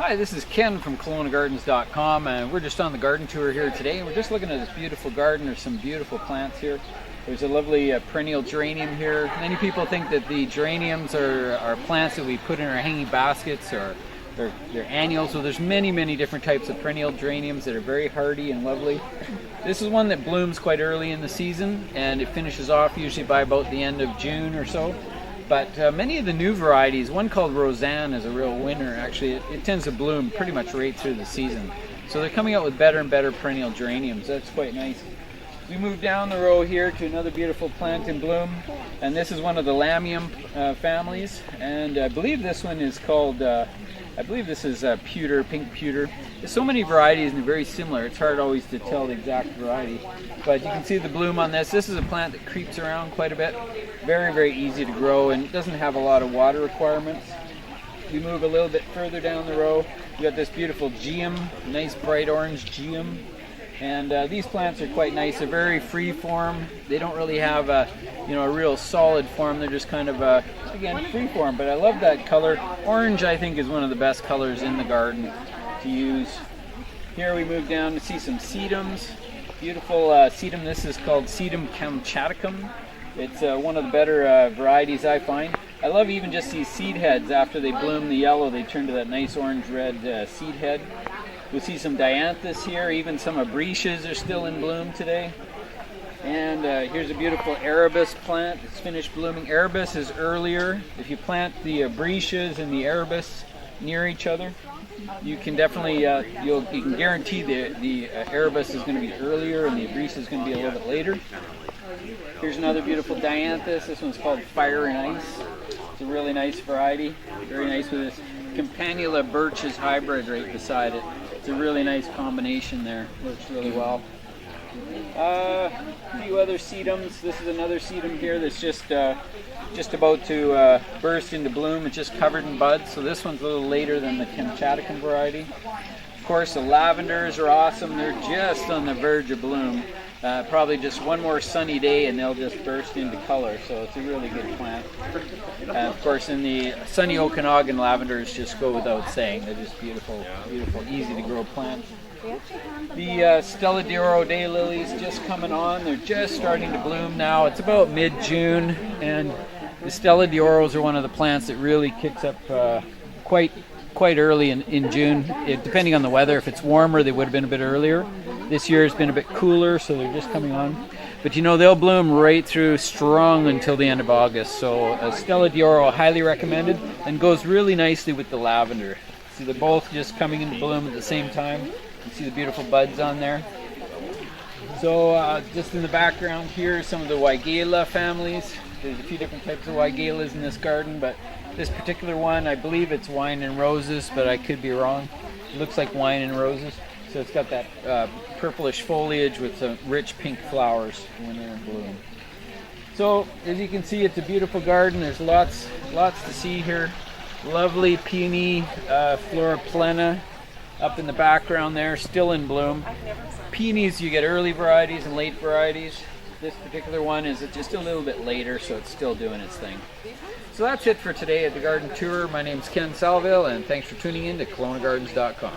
Hi, this is Ken from KelownaGardens.com, and we're just on the garden tour here today. We're just looking at this beautiful garden. There's some beautiful plants here. There's a lovely perennial geranium here. Many people think that the geraniums are plants that we put in our hanging baskets, or they're annuals. So there's many different types of perennial geraniums that are very hardy and lovely. This is one that blooms quite early in the season, and it finishes off usually by about the end of June or so. But many of the new varieties, one called Roseanne is a real winner. Actually, it tends to bloom pretty much right through the season. So they're coming out with better and better perennial geraniums. That's quite nice. We move down the row here to another beautiful plant in bloom, and this is one of the Lamium families. And I believe this one is called, pewter, pink pewter. There's so many varieties and they're very similar. It's hard always to tell the exact variety. But you can see the bloom on this. This is a plant that creeps around quite a bit. Very easy to grow, and it doesn't have a lot of water requirements. We move a little bit further down the row. We got this beautiful geum, nice bright orange geum. And these plants are quite nice. They're very free form. They don't really have a real solid form. They're just kind of again, free form. But I love that color. Orange, I think, is one of the best colors in the garden to use. Here we move down to see some sedums. Beautiful sedum. This is called Sedum kamchaticum. It's one of the better varieties I find. I love even just these seed heads. After they bloom the yellow, they turn to that nice orange-red seed head. We'll see some dianthus here. Even some abricias are still in bloom today. And here's a beautiful arabis plant. It's finished blooming. Arabis is earlier. If you plant the abricias and the arabis near each other, you can definitely you can guarantee the arabis is going to be earlier and the abricia is going to be a little bit later. Here's another beautiful dianthus. This one's called Fire and Ice. It's a really nice variety. Very nice with this Campanula birches hybrid right beside it. It's a really nice combination there. Works really well. A few other sedums. This is another sedum here that's just about to burst into bloom. It's just covered in buds, so this one's a little later than the Kamchaticum variety. Of course, the lavenders are awesome. They're just on the verge of bloom. Probably just one more sunny day and they'll just burst into color, so it's a really good plant. Of course, in the sunny Okanagan, lavenders just go without saying. They're just beautiful, easy to grow plants. The Stella d'Oro daylilies just coming on. They're just starting to bloom now. It's about mid-June, and the Stella d'Oros are one of the plants that really kicks up quite early in June. Depending on the weather, if it's warmer, they would have been a bit earlier. This year has been a bit cooler, so they're just coming on. But they'll bloom right through strong until the end of August. So Stella d'Oro, highly recommended, and goes really nicely with the lavender. See, they're both just coming into bloom at the same time. You see the beautiful buds on there. So just in the background here, some of the Weigela families. There's a few different types of Weigelas in this garden, but this particular one, I believe it's wine and roses, but I could be wrong. It looks like wine and roses. So it's got that purplish foliage with some rich pink flowers when they're in bloom. So as you can see, it's a beautiful garden. There's lots to see here. Lovely peony flora plena up in the background there, still in bloom. Peonies, you get early varieties and late varieties. This particular one is just a little bit later, so it's still doing its thing. So that's it for today at the garden tour. My name's Ken Salvail, and thanks for tuning in to KelownaGardens.com.